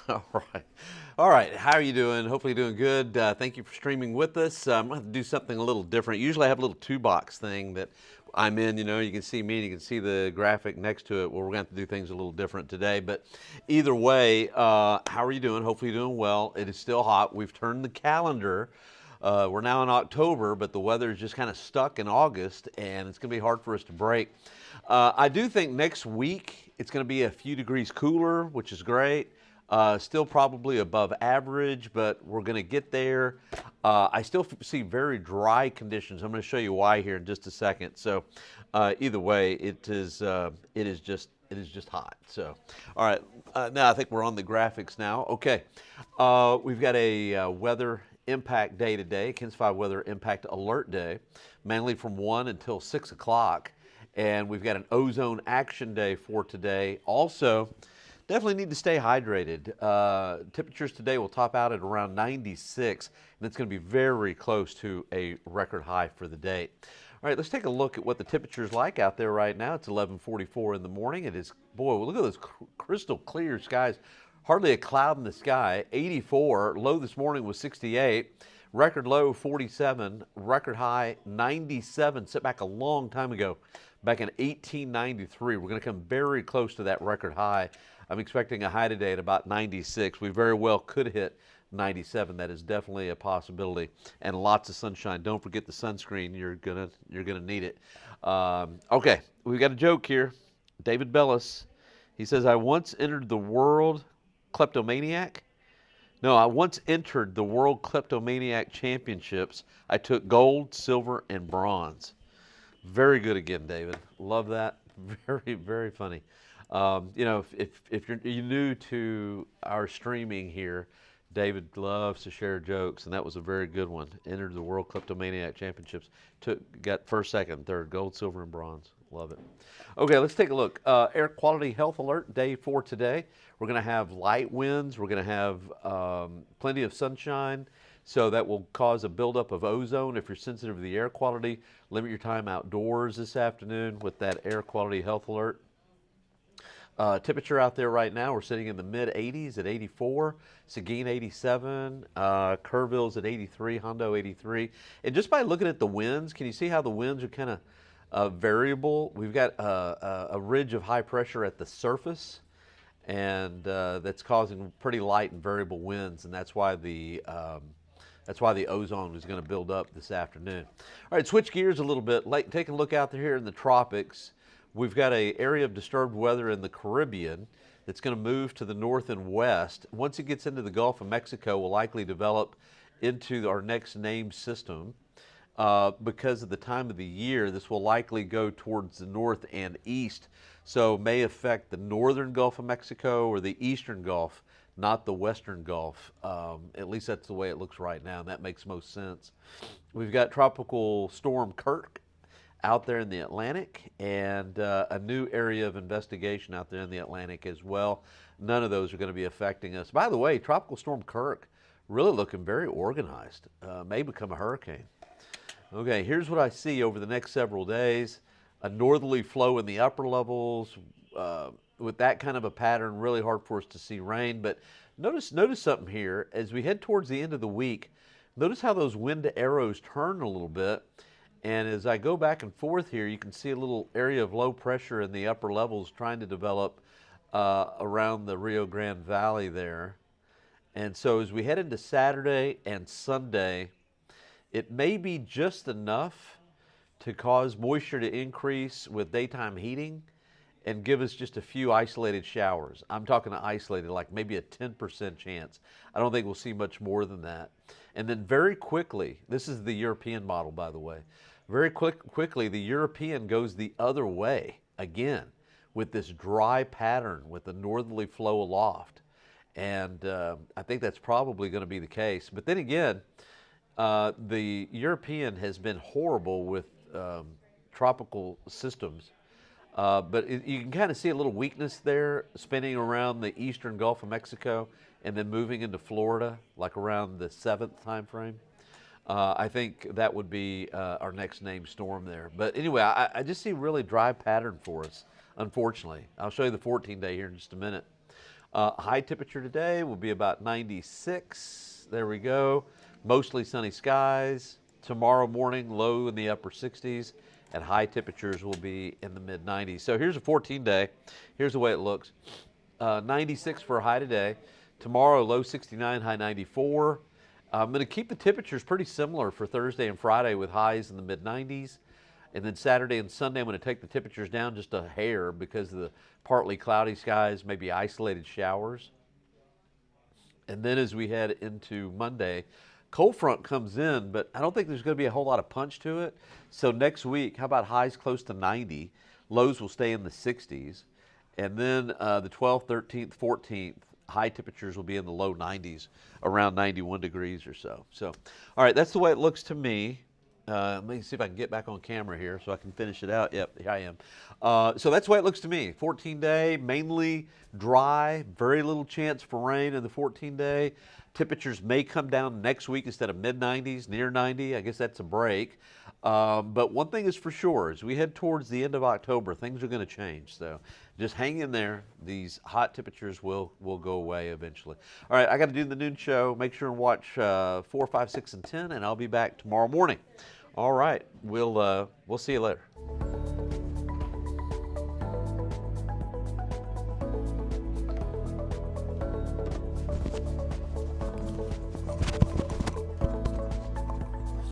All right. All right. How are you doing? Hopefully you're doing good. Thank you for streaming with us. I'm going to do something a little different. Usually I have a little two-box thing that I'm in. You can see me and you can see the graphic next to it. Well, we're going to have to do things a little different today. But either way, how are you doing? Hopefully you're doing well. It is still hot. We've turned the calendar. We're now in October, but the weather is just kind of stuck in August, and it's going to be hard for us to break. I do think next week it's going to be a few degrees cooler, which is great. Still probably above average, but we're going to get there. I still see very dry conditions. I'm going to show you why here in just a second. So, either way, it is just hot. So, all right. Now I think we're on the graphics now. Okay, we've got a weather impact day today, KENS 5 weather impact alert day, mainly from 1 until 6 o'clock. And we've got an ozone action day for today. Also, definitely need to stay hydrated. Temperatures today will top out at around 96, and it's going to be very close to a record high for the day. All right, let's take a look at what the temperature is like out there right now. It's 11:44 in the morning. It is, boy, look at those crystal clear skies. Hardly a cloud in the sky. 84, low this morning was 68. Record low 47, record high 97, set back a long time ago, back in 1893. We're going to come very close to that record high. I'm expecting a high today at about 96. We very well could hit 97. That is definitely a possibility, and lots of sunshine. Don't forget the sunscreen. You're gonna need it. Okay, we've got a joke here. David Bellis, he says, "I once entered the world kleptomaniac. No, I once entered the World Kleptomaniac Championships. I took gold, silver, and bronze." Very good again, David. Love that. Very, very funny. If you're new to our streaming here, David loves to share jokes, and that was a very good one. Entered the World Kleptomaniac Championships. Got first, second, third, gold, silver, and bronze. Love it. Okay, let's take a look. Air quality health alert day for today. We're going to have light winds. We're going to have plenty of sunshine. So that will cause a buildup of ozone. If you're sensitive to the air quality, limit your time outdoors this afternoon with that air quality health alert. Temperature out there right now, we're sitting in the mid 80s at 84, Seguin 87, Kerrville's at 83, Hondo 83. And just by looking at the winds, can you see how the winds are kind of variable? We've got a ridge of high pressure at the surface, and that's causing pretty light and variable winds, and that's why the ozone is going to build up this afternoon. All right, switch gears a little bit. Take a look out there here in the tropics. We've got an area of disturbed weather in the Caribbean that's going to move to the north and west. Once it gets into the Gulf of Mexico, will likely develop into our next named system. Because of the time of the year, this will likely go towards the north and east, so may affect the northern Gulf of Mexico or the eastern Gulf, not the western Gulf. At least that's the way it looks right now, and that makes most sense. We've got Tropical Storm Kirk out there in the Atlantic, and a new area of investigation out there in the Atlantic as well. None of those are going to be affecting us. By the way, Tropical Storm Kirk really looking very organized. May become a hurricane. Okay, here's what I see over the next several days. A northerly flow in the upper levels. With that kind of a pattern, really hard for us to see rain. But notice something here. As we head towards the end of the week, notice how those wind arrows turn a little bit. And as I go back and forth here, you can see a little area of low pressure in the upper levels trying to develop around the Rio Grande Valley there. And so as we head into Saturday and Sunday, it may be just enough to cause moisture to increase with daytime heating and give us just a few isolated showers. I'm talking isolated, like maybe a 10% chance. I don't think we'll see much more than that. And then very quickly, this is the European model, by the way, very quickly the European goes the other way again with this dry pattern with the northerly flow aloft. And I think that's probably going to be the case. But then again, the European has been horrible with tropical systems. But you can kind of see a little weakness there, spinning around the eastern Gulf of Mexico and then moving into Florida, like around the 7th time frame. I think that would be our next named storm there. But anyway, I just see really dry pattern for us, unfortunately. I'll show you the 14-day here in just a minute. High temperature today will be about 96. There we go. Mostly sunny skies. Tomorrow morning, low in the upper 60s, and high temperatures will be in the mid 90s. So here's a 14-day. Here's the way it looks. 96 for a high today. Tomorrow, low 69, high 94. I'm going to keep the temperatures pretty similar for Thursday and Friday with highs in the mid 90s. And then Saturday and Sunday, I'm going to take the temperatures down just a hair because of the partly cloudy skies, maybe isolated showers. And then as we head into Monday, cold front comes in, but I don't think there's going to be a whole lot of punch to it. So next week, how about highs close to 90? Lows will stay in the 60s. And then the 12th, 13th, 14th, high temperatures will be in the low 90s, around 91 degrees or so. So, all right, that's the way it looks to me. Let me see if I can get back on camera here so I can finish it out. Yep, here I am. So that's the way it looks to me. 14-day, mainly dry, very little chance for rain in the 14-day. Temperatures may come down next week instead of mid-90s, near 90. I guess that's a break. But one thing is for sure, as we head towards the end of October, things are going to change. So just hang in there. These hot temperatures will go away eventually. All right, I got to do the noon show. Make sure and watch 4, 5, 6, and 10, and I'll be back tomorrow morning. All right, we'll see you later.